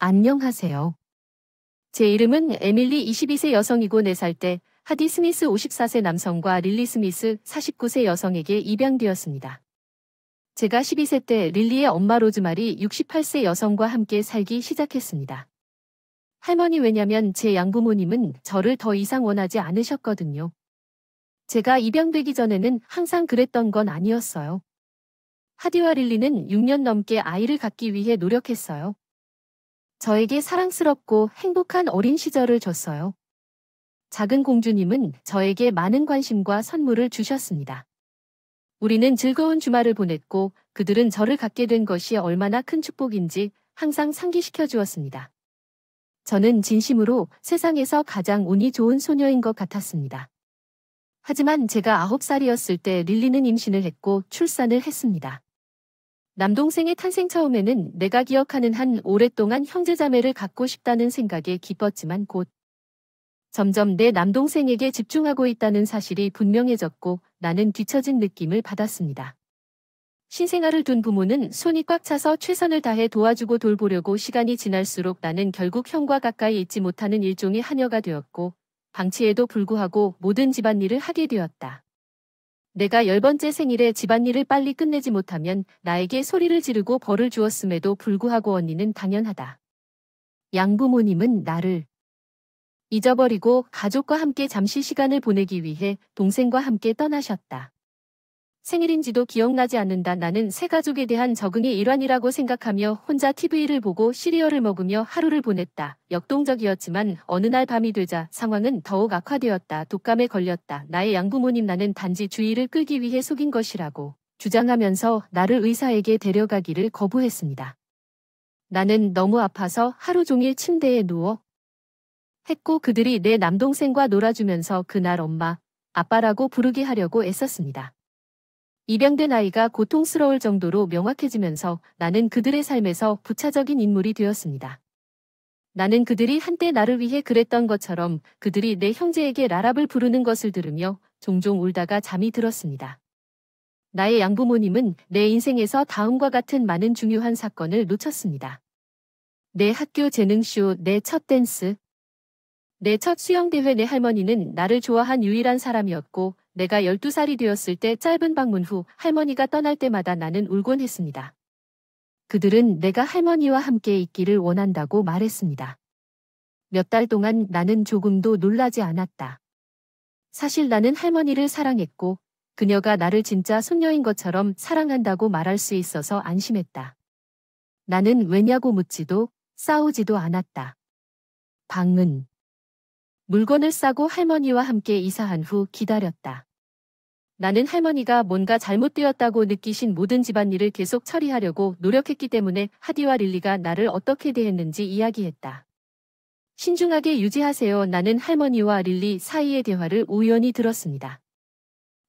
안녕하세요. 제 이름은 에밀리 22세 여성이고 4살 때 하디 스미스 54세 남성과 릴리 스미스 49세 여성에게 입양되었습니다. 제가 12세 때 릴리의 엄마 로즈마리 68세 여성과 함께 살기 시작했습니다. 할머니 왜냐면 제 양부모님은 저를 더 이상 원하지 않으셨거든요. 제가 입양되기 전에는 항상 그랬던 건 아니었어요. 하디와 릴리는 6년 넘게 아이를 갖기 위해 노력했어요. 저에게 사랑스럽고 행복한 어린 시절을 줬어요. 작은 공주님은 저에게 많은 관심과 선물을 주셨습니다. 우리는 즐거운 주말을 보냈고 그들은 저를 갖게 된 것이 얼마나 큰 축복인지 항상 상기시켜 주었습니다. 저는 진심으로 세상에서 가장 운이 좋은 소녀인 것 같았습니다. 하지만 제가 9살이었을 때 릴리는 임신을 했고 출산을 했습니다. 남동생의 탄생 처음에는 내가 기억하는 한 오랫동안 형제자매를 갖고 싶다는 생각에 기뻤지만 곧 점점 내 남동생에게 집중하고 있다는 사실이 분명해졌고 나는 뒤처진 느낌을 받았습니다. 신생아를 둔 부모는 손이 꽉 차서 최선을 다해 도와주고 돌보려고 시간이 지날수록 나는 결국 형과 가까이 있지 못하는 일종의 하녀가 되었고 방치에도 불구하고 모든 집안일을 하게 되었다. 내가 10번째 생일에 집안일을 빨리 끝내지 못하면 나에게 소리를 지르고 벌을 주었음에도 불구하고 언니는 당연하다. 양부모님은 나를 잊어버리고 가족과 함께 잠시 시간을 보내기 위해 동생과 함께 떠나셨다. 생일인지도 기억나지 않는다. 나는 새 가족에 대한 적응의 일환이라고 생각하며 혼자 TV를 보고 시리얼을 먹으며 하루를 보냈다. 역동적이었지만 어느 날 밤이 되자 상황은 더욱 악화되었다. 독감에 걸렸다. 나의 양부모님 나는 단지 주의를 끌기 위해 속인 것이라고 주장하면서 나를 의사에게 데려가기를 거부했습니다. 나는 너무 아파서 하루 종일 침대에 누워 했고 그들이 내 남동생과 놀아주면서 그날 엄마, 아빠라고 부르게 하려고 애썼습니다. 입양된 아이가 고통스러울 정도로 명확해지면서 나는 그들의 삶에서 부차적인 인물이 되었습니다. 나는 그들이 한때 나를 위해 그랬던 것처럼 그들이 내 형제에게 라랍을 부르는 것을 들으며 종종 울다가 잠이 들었습니다. 나의 양부모님은 내 인생에서 다음과 같은 많은 중요한 사건을 놓쳤습니다. 내 학교 재능쇼, 내 첫 댄스, 내 첫 수영대회. 내 할머니는 나를 좋아한 유일한 사람이었고 내가 12살이 되었을 때 짧은 방문 후 할머니가 떠날 때마다 나는 울곤 했습니다. 그들은 내가 할머니와 함께 있기를 원한다고 말했습니다. 몇 달 동안 나는 조금도 놀라지 않았다. 사실 나는 할머니를 사랑했고 그녀가 나를 진짜 손녀인 것처럼 사랑한다고 말할 수 있어서 안심했다. 나는 왜냐고 묻지도 싸우지도 않았다. 방은 물건을 싸고 할머니와 함께 이사한 후 기다렸다. 나는 할머니가 뭔가 잘못되었다고 느끼신 모든 집안일을 계속 처리하려고 노력했기 때문에 하디와 릴리가 나를 어떻게 대했는지 이야기했다. 신중하게 유지하세요. 나는 할머니와 릴리 사이의 대화를 우연히 들었습니다.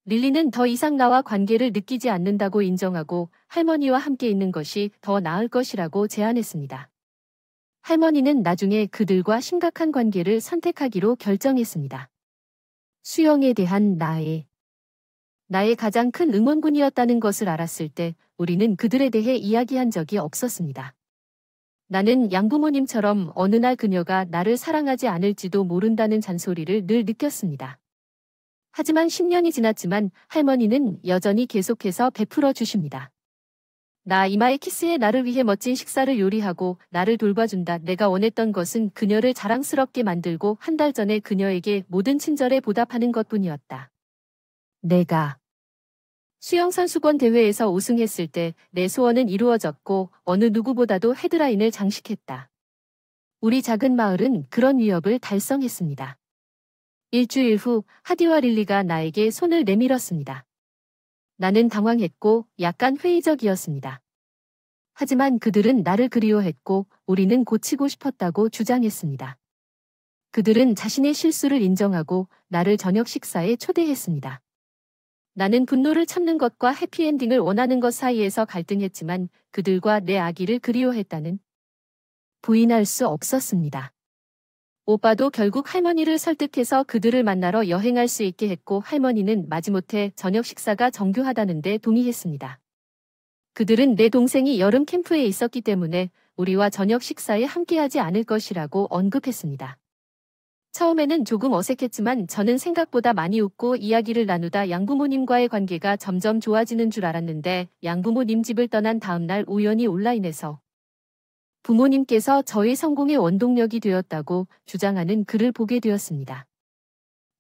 릴리는 더 이상 나와 관계를 느끼지 않는다고 인정하고 할머니와 함께 있는 것이 더 나을 것이라고 제안했습니다. 할머니는 나중에 그들과 심각한 관계를 선택하기로 결정했습니다. 수영에 대한 나의 가장 큰 응원군이었다는 것을 알았을 때 우리는 그들에 대해 이야기한 적이 없었습니다. 나는 양부모님처럼 어느 날 그녀가 나를 사랑하지 않을지도 모른다는 잔소리를 늘 느꼈습니다. 하지만 10년이 지났지만 할머니는 여전히 계속해서 베풀어 주십니다. 나 이마에 키스해 나를 위해 멋진 식사를 요리하고 나를 돌봐준다. 내가 원했던 것은 그녀를 자랑스럽게 만들고 한 달 전에 그녀에게 모든 친절에 보답하는 것뿐이었다. 내가 수영선수권 대회에서 우승했을 때 내 소원은 이루어졌고 어느 누구보다도 헤드라인을 장식했다. 우리 작은 마을은 그런 위협을 달성했습니다. 일주일 후 하디와 릴리가 나에게 손을 내밀었습니다. 나는 당황했고 약간 회의적이었습니다. 하지만 그들은 나를 그리워했고 우리는 고치고 싶었다고 주장했습니다. 그들은 자신의 실수를 인정하고 나를 저녁 식사에 초대했습니다. 나는 분노를 참는 것과 해피엔딩을 원하는 것 사이에서 갈등했지만 그들과 내 아기를 그리워했다는 부인할 수 없었습니다. 오빠도 결국 할머니를 설득해서 그들을 만나러 여행할 수 있게 했고 할머니는 마지못해 저녁 식사가 정교하다는 데 동의했습니다. 그들은 내 동생이 여름 캠프에 있었기 때문에 우리와 저녁 식사에 함께하지 않을 것이라고 언급했습니다. 처음에는 조금 어색했지만 저는 생각보다 많이 웃고 이야기를 나누다 양부모님과의 관계가 점점 좋아지는 줄 알았는데 양부모님 집을 떠난 다음 날 우연히 온라인에서 부모님께서 저의 성공의 원동력이 되었다고 주장하는 글을 보게 되었습니다.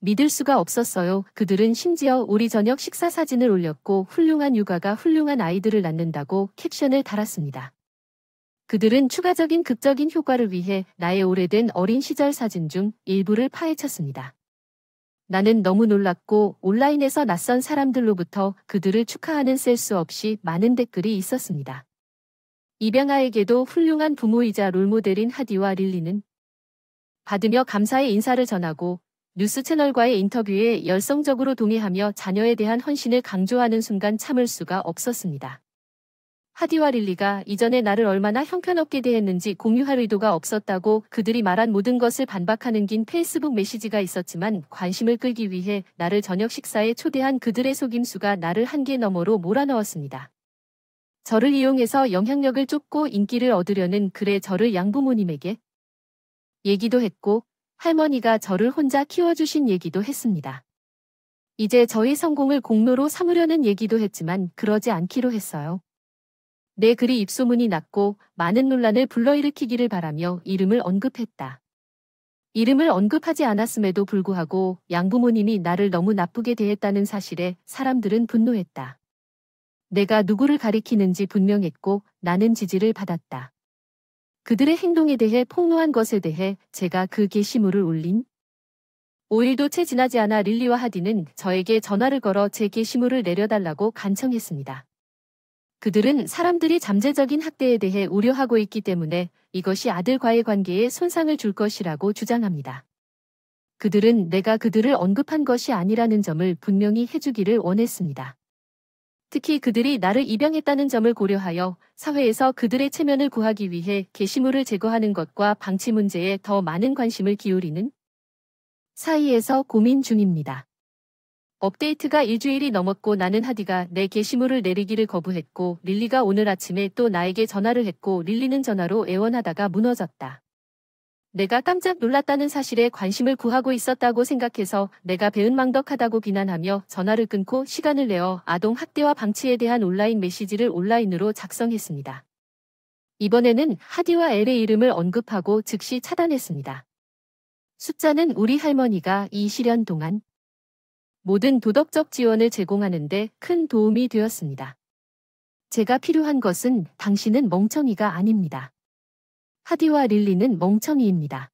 믿을 수가 없었어요. 그들은 심지어 우리 저녁 식사 사진을 올렸고 훌륭한 육아가 훌륭한 아이들을 낳는다고 캡션을 달았습니다. 그들은 추가적인 극적인 효과를 위해 나의 오래된 어린 시절 사진 중 일부를 파헤쳤습니다. 나는 너무 놀랐고 온라인에서 낯선 사람들로부터 그들을 축하하는 셀 수 없이 많은 댓글이 있었습니다. 입양아에게도 훌륭한 부모이자 롤모델인 하디와 릴리는 받으며 감사의 인사를 전하고 뉴스 채널과의 인터뷰에 열성적으로 동의하며 자녀에 대한 헌신을 강조하는 순간 참을 수가 없었습니다. 하디와 릴리가 이전에 나를 얼마나 형편없게 대했는지 공유할 의도가 없었다고 그들이 말한 모든 것을 반박하는 긴 페이스북 메시지가 있었지만 관심을 끌기 위해 나를 저녁 식사에 초대한 그들의 속임수가 나를 한계 너머로 몰아넣었습니다. 저를 이용해서 영향력을 쫓고 인기를 얻으려는 글에 저를 양부모님에게 얘기도 했고 할머니가 저를 혼자 키워주신 얘기도 했습니다. 이제 저의 성공을 공로로 삼으려는 얘기도 했지만 그러지 않기로 했어요. 내 글이 입소문이 났고 많은 논란을 불러일으키기를 바라며 이름을 언급했다. 이름을 언급하지 않았음에도 불구하고 양부모님이 나를 너무 나쁘게 대했다는 사실에 사람들은 분노했다. 내가 누구를 가리키는지 분명했고 나는 지지를 받았다. 그들의 행동에 대해 폭로한 것에 대해 제가 그 게시물을 올린 5일도 채 지나지 않아 릴리와 하디는 저에게 전화를 걸어 제 게시물을 내려달라고 간청했습니다. 그들은 사람들이 잠재적인 학대에 대해 우려하고 있기 때문에 이것이 아들과의 관계에 손상을 줄 것이라고 주장합니다. 그들은 내가 그들을 언급한 것이 아니라는 점을 분명히 해주기를 원했습니다. 특히 그들이 나를 입양했다는 점을 고려하여 사회에서 그들의 체면을 구하기 위해 게시물을 제거하는 것과 방치 문제에 더 많은 관심을 기울이는 사이에서 고민 중입니다. 업데이트가 일주일이 넘었고 나는 하디가 내 게시물을 내리기를 거부했고 릴리가 오늘 아침에 또 나에게 전화를 했고 릴리는 전화로 애원하다가 무너졌다. 내가 깜짝 놀랐다는 사실에 관심을 구하고 있었다고 생각해서 내가 배은망덕하다고 비난하며 전화를 끊고 시간을 내어 아동 학대와 방치에 대한 온라인 메시지를 온라인으로 작성했습니다. 이번에는 하디와 엘의 이름을 언급하고 즉시 차단했습니다. 숫자는 우리 할머니가 이 시련 동안 모든 도덕적 지원을 제공하는 데 큰 도움이 되었습니다. 제가 필요한 것은 당신은 멍청이가 아닙니다. 하디와 릴리는 멍청이입니다.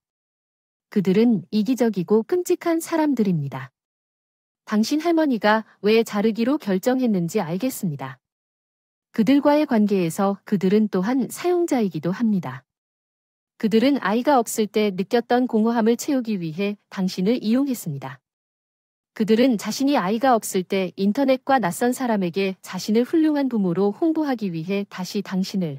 그들은 이기적이고 끔찍한 사람들입니다. 당신 할머니가 왜 자르기로 결정했는지 알겠습니다. 그들과의 관계에서 그들은 또한 사용자이기도 합니다. 그들은 아이가 없을 때 느꼈던 공허함을 채우기 위해 당신을 이용했습니다. 그들은 자신이 아이가 없을 때 인터넷과 낯선 사람에게 자신을 훌륭한 부모로 홍보하기 위해 다시 당신이나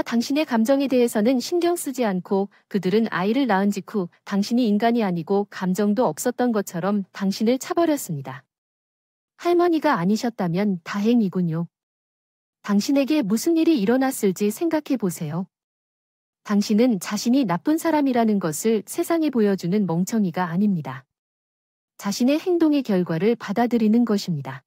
당신의 감정에 대해서는 신경 쓰지 않고 그들은 아이를 낳은 직후 당신이 인간이 아니고 감정도 없었던 것처럼 당신을 차버렸습니다. 할머니가 아니셨다면 다행이군요. 당신에게 무슨 일이 일어났을지 생각해 보세요. 당신은 자신이 나쁜 사람이라는 것을 세상에 보여주는 멍청이가 아닙니다. 자신의 행동의 결과를 받아들이는 것입니다.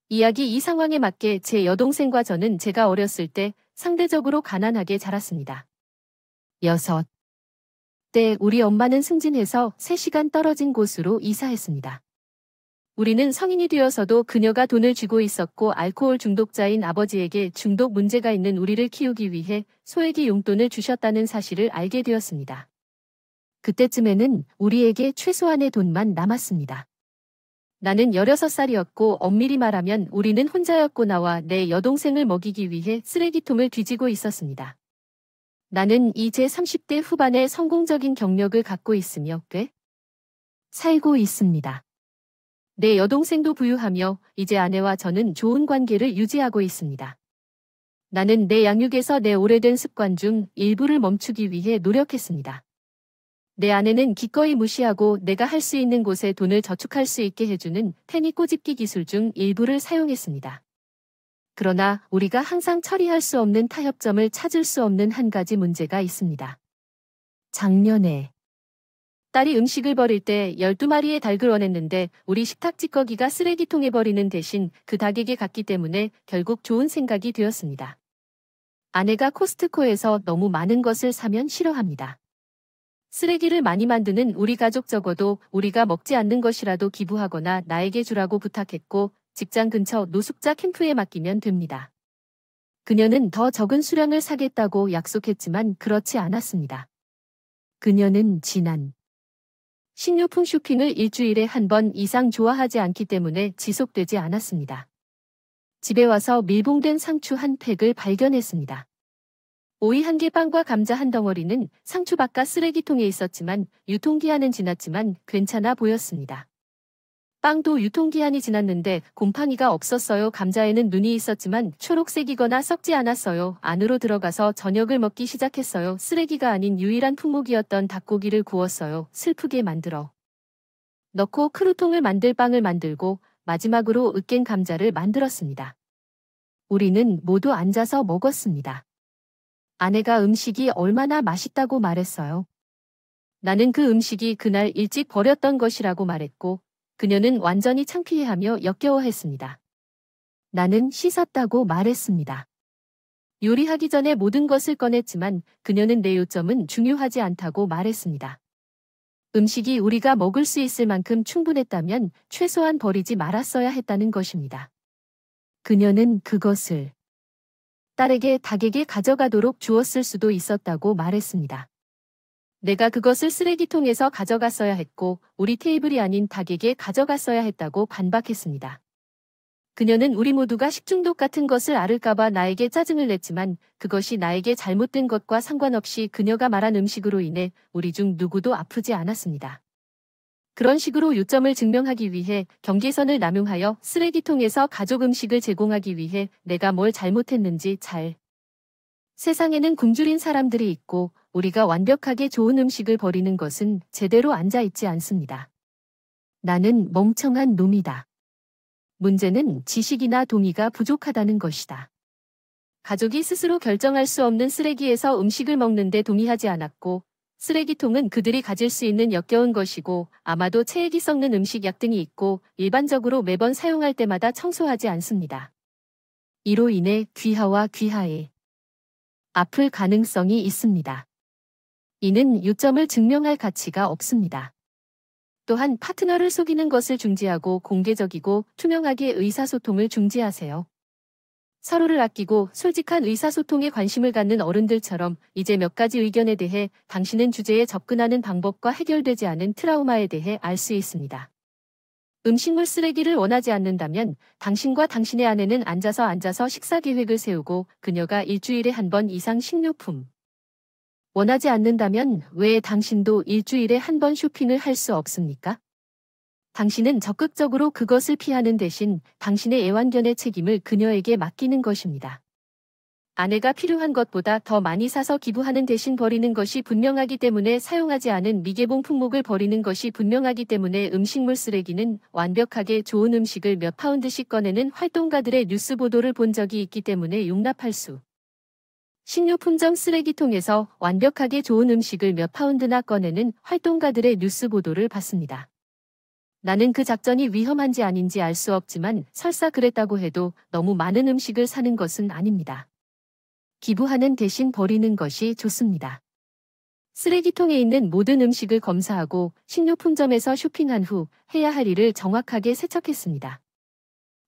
이 상황에 맞게 제 여동생과 저는 제가 어렸을 때 상대적으로 가난하게 자랐습니다. 6때 우리 엄마는 승진해서 3시간 떨어진 곳으로 이사했습니다. 우리는 성인이 되어서도 그녀가 돈을 쥐고 있었고 알코올 중독자인 아버지에게 중독 문제가 있는 우리를 키우기 위해 소액의 용돈을 주셨다는 사실을 알게 되었습니다. 그때쯤에는 우리에게 최소한의 돈만 남았습니다. 나는 16살이었고 엄밀히 말하면 우리는 혼자였고 나와 내 여동생을 먹이기 위해 쓰레기통을 뒤지고 있었습니다. 나는 이제 30대 후반의 성공적인 경력을 갖고 있으며 꽤 살고 있습니다. 내 여동생도 부유하며 이제 아내와 저는 좋은 관계를 유지하고 있습니다. 나는 내 양육에서 내 오래된 습관 중 일부를 멈추기 위해 노력했습니다. 내 아내는 기꺼이 무시하고 내가 할 수 있는 곳에 돈을 저축할 수 있게 해주는 페니 꼬집기 기술 중 일부를 사용했습니다. 그러나 우리가 항상 처리할 수 없는 타협점을 찾을 수 없는 한 가지 문제가 있습니다. 작년에 딸이 음식을 버릴 때 12마리의 닭을 원했는데 우리 식탁 찌꺼기가 쓰레기통에 버리는 대신 그 닭에게 갔기 때문에 결국 좋은 생각이 되었습니다. 아내가 코스트코에서 너무 많은 것을 사면 싫어합니다. 쓰레기를 많이 만드는 우리 가족 적어도 우리가 먹지 않는 것이라도 기부하거나 나에게 주라고 부탁했고 직장 근처 노숙자 캠프에 맡기면 됩니다. 그녀는 더 적은 수량을 사겠다고 약속했지만 그렇지 않았습니다. 그녀는 지난 식료품 쇼핑을 일주일에 한 번 이상 좋아하지 않기 때문에 지속되지 않았습니다. 집에 와서 밀봉된 상추 한 팩을 발견했습니다. 오이 한 개 빵과 감자 한 덩어리는 상추 바깥 쓰레기통에 있었지만 유통기한은 지났지만 괜찮아 보였습니다. 빵도 유통기한이 지났는데 곰팡이가 없었어요. 감자에는 눈이 있었지만 초록색이거나 썩지 않았어요. 안으로 들어가서 저녁을 먹기 시작했어요. 쓰레기가 아닌 유일한 품목이었던 닭고기를 구웠어요. 슬프게 만들어 넣고 크루통을 만들 빵을 만들고 마지막으로 으깬 감자를 만들었습니다. 우리는 모두 앉아서 먹었습니다. 아내가 음식이 얼마나 맛있다고 말했어요. 나는 그 음식이 그날 일찍 버렸던 것이라고 말했고 그녀는 완전히 창피해하며 역겨워했습니다. 나는 씻었다고 말했습니다. 요리하기 전에 모든 것을 꺼냈지만 그녀는 내 요점은 중요하지 않다고 말했습니다. 음식이 우리가 먹을 수 있을 만큼 충분했다면 최소한 버리지 말았어야 했다는 것입니다. 그녀는 그것을 딸에게 닭에게 가져가도록 주었을 수도 있었다고 말했습니다. 내가 그것을 쓰레기통에서 가져갔어야 했고 우리 테이블이 아닌 닭에게 가져갔어야 했다고 반박했습니다. 그녀는 우리 모두가 식중독 같은 것을 앓을까봐 나에게 짜증을 냈지만 그것이 나에게 잘못된 것과 상관없이 그녀가 말한 음식으로 인해 우리 중 누구도 아프지 않았습니다. 그런 식으로 요점을 증명하기 위해 경계선을 남용하여 쓰레기통에서 가족 음식을 제공하기 위해 내가 뭘 잘못했는지 세상에는 굶주린 사람들이 있고 우리가 완벽하게 좋은 음식을 버리는 것은 제대로 앉아있지 않습니다. 나는 멍청한 놈이다. 문제는 지식이나 동의가 부족하다는 것이다. 가족이 스스로 결정할 수 없는 쓰레기에서 음식을 먹는데 동의하지 않았고 쓰레기통은 그들이 가질 수 있는 역겨운 것이고 아마도 체액이 썩는 음식 약 등이 있고 일반적으로 매번 사용할 때마다 청소하지 않습니다. 이로 인해 귀하와 귀하에 아플 가능성이 있습니다. 이는 요점을 증명할 가치가 없습니다. 또한 파트너를 속이는 것을 중지하고 공개적이고 투명하게 의사소통을 중지하세요. 서로를 아끼고 솔직한 의사소통에 관심을 갖는 어른들처럼 이제 몇 가지 의견에 대해 당신은 주제에 접근하는 방법과 해결되지 않은 트라우마에 대해 알 수 있습니다. 음식물 쓰레기를 원하지 않는다면 당신과 당신의 아내는 앉아서 식사 계획을 세우고 그녀가 일주일에 한 번 이상 식료품 원하지 않는다면 왜 당신도 일주일에 한 번 쇼핑을 할 수 없습니까? 당신은 적극적으로 그것을 피하는 대신 당신의 애완견의 책임을 그녀에게 맡기는 것입니다. 아내가 필요한 것보다 더 많이 사서 기부하는 대신 버리는 것이 분명하기 때문에 사용하지 않은 미개봉 품목을 버리는 것이 분명하기 때문에 음식물 쓰레기는 완벽하게 좋은 음식을 몇 파운드씩 꺼내는 활동가들의 뉴스 보도를 본 적이 있기 때문에 용납할 수. 식료품점 쓰레기통에서 완벽하게 좋은 음식을 몇 파운드나 꺼내는 활동가들의 뉴스 보도를 봤습니다. 나는 그 작전이 위험한지 아닌지 알 수 없지만 설사 그랬다고 해도 너무 많은 음식을 사는 것은 아닙니다. 기부하는 대신 버리는 것이 좋습니다. 쓰레기통에 있는 모든 음식을 검사하고 식료품점에서 쇼핑한 후 해야 할 일을 정확하게 세척했습니다.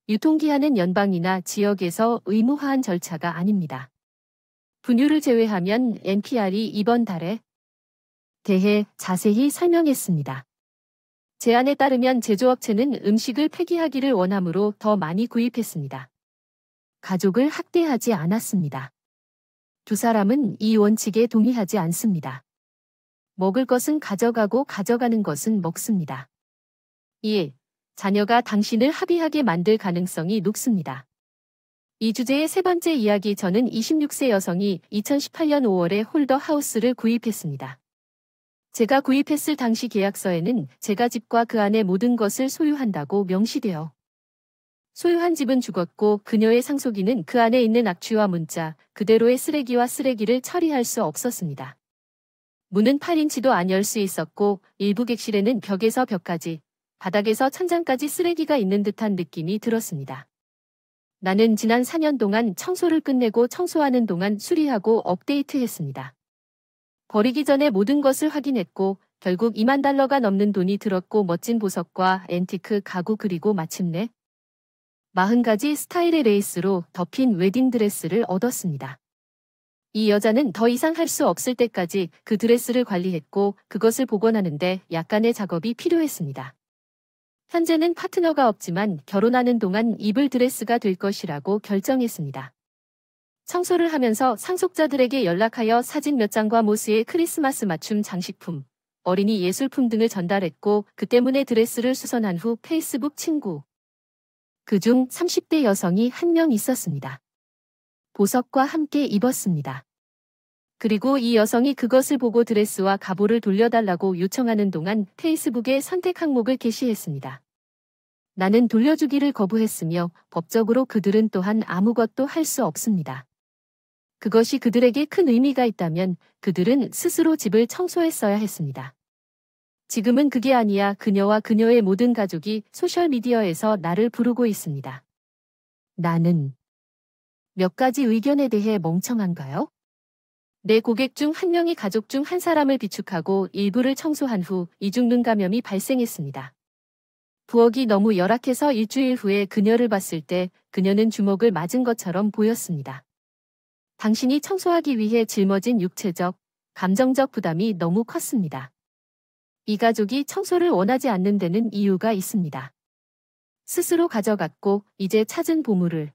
유통기한은 연방이나 지역에서 의무화한 절차가 아닙니다. 분유를 제외하면 NPR이 이번 달에 대해 자세히 설명했습니다. 제안에 따르면 제조업체는 음식을 폐기하기를 원하므로 더 많이 구입했습니다. 가족을 학대하지 않았습니다. 두 사람은 이 원칙에 동의하지 않습니다. 먹을 것은 가져가고 가져가는 것은 먹습니다. 2. 자녀가 당신을 합의하게 만들 가능성이 높습니다. 이 주제의 세 번째 이야기. 저는 26세 여성이 2018년 5월에 홀더 하우스를 구입했습니다. 제가 구입했을 당시 계약서에는 제가 집과 그 안의 모든 것을 소유한다고 명시되어 소유한 집은 죽었고 그녀의 상속인은 그 안에 있는 악취와 문자, 그대로의 쓰레기와 쓰레기를 처리할 수 없었습니다. 문은 8인치도 안 열 수 있었고 일부 객실에는 벽에서 벽까지, 바닥에서 천장까지 쓰레기가 있는 듯한 느낌이 들었습니다. 나는 지난 4년 동안 청소를 끝내고 청소하는 동안 수리하고 업데이트했습니다. 버리기 전에 모든 것을 확인했고 결국 $20,000가 넘는 돈이 들었고 멋진 보석과 앤티크 가구 그리고 마침내 40가지 스타일의 레이스로 덮인 웨딩드레스를 얻었습니다. 이 여자는 더 이상 할 수 없을 때까지 그 드레스를 관리했고 그것을 복원하는데 약간의 작업이 필요했습니다. 현재는 파트너가 없지만 결혼하는 동안 입을 드레스가 될 것이라고 결정했습니다. 청소를 하면서 상속자들에게 연락하여 사진 몇 장과 모스의 크리스마스 맞춤 장식품, 어린이 예술품 등을 전달했고 그 때문에 드레스를 수선한 후 페이스북 친구. 그중 30대 여성이 한 명 있었습니다. 보석과 함께 입었습니다. 그리고 이 여성이 그것을 보고 드레스와 갑오를 돌려달라고 요청하는 동안 페이스북에 선택 항목을 게시했습니다. 나는 돌려주기를 거부했으며 법적으로 그들은 또한 아무것도 할 수 없습니다. 그것이 그들에게 큰 의미가 있다면 그들은 스스로 집을 청소했어야 했습니다. 지금은 그게 아니야. 그녀와 그녀의 모든 가족이 소셜미디어에서 나를 부르고 있습니다. 나는 몇 가지 의견에 대해 멍청한가요? 내 고객 중 한 명이 가족 중 한 사람을 비축하고 일부를 청소한 후 이중눈 감염이 발생했습니다. 부엌이 너무 열악해서 일주일 후에 그녀를 봤을 때 그녀는 주먹을 맞은 것처럼 보였습니다. 당신이 청소하기 위해 짊어진 육체적, 감정적 부담이 너무 컸습니다. 이 가족이 청소를 원하지 않는 데는 이유가 있습니다. 스스로 가져갔고 이제 찾은 보물을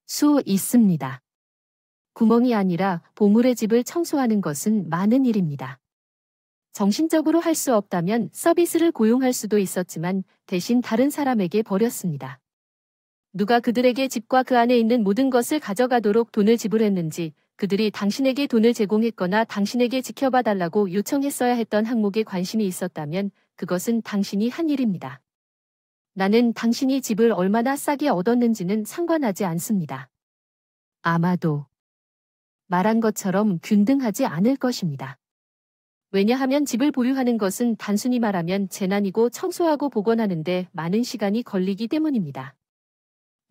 수 있습니다. 구멍이 아니라 보물의 집을 청소하는 것은 많은 일입니다. 정신적으로 할 수 없다면 서비스를 고용할 수도 있었지만 대신 다른 사람에게 버렸습니다. 누가 그들에게 집과 그 안에 있는 모든 것을 가져가도록 돈을 지불했는지, 그들이 당신에게 돈을 제공했거나 당신에게 지켜봐 달라고 요청했어야 했던 항목에 관심이 있었다면 그것은 당신이 한 일입니다. 나는 당신이 집을 얼마나 싸게 얻었는지는 상관하지 않습니다. 아마도 말한 것처럼 균등하지 않을 것입니다. 왜냐하면 집을 보유하는 것은 단순히 말하면 재난이고 청소하고 복원하는데 많은 시간이 걸리기 때문입니다.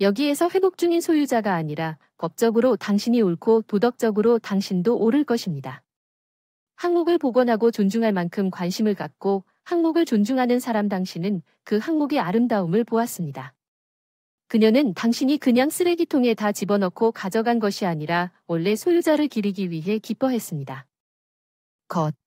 여기에서 회복 중인 소유자가 아니라 법적으로 당신이 옳고 도덕적으로 당신도 옳을 것입니다. 항목을 복원하고 존중할 만큼 관심을 갖고 항목을 존중하는 사람 당신은 그 항목의 아름다움을 보았습니다. 그녀는 당신이 그냥 쓰레기통에 다 집어넣고 가져간 것이 아니라 원래 소유자를 기리기 위해 기뻐했습니다. 것.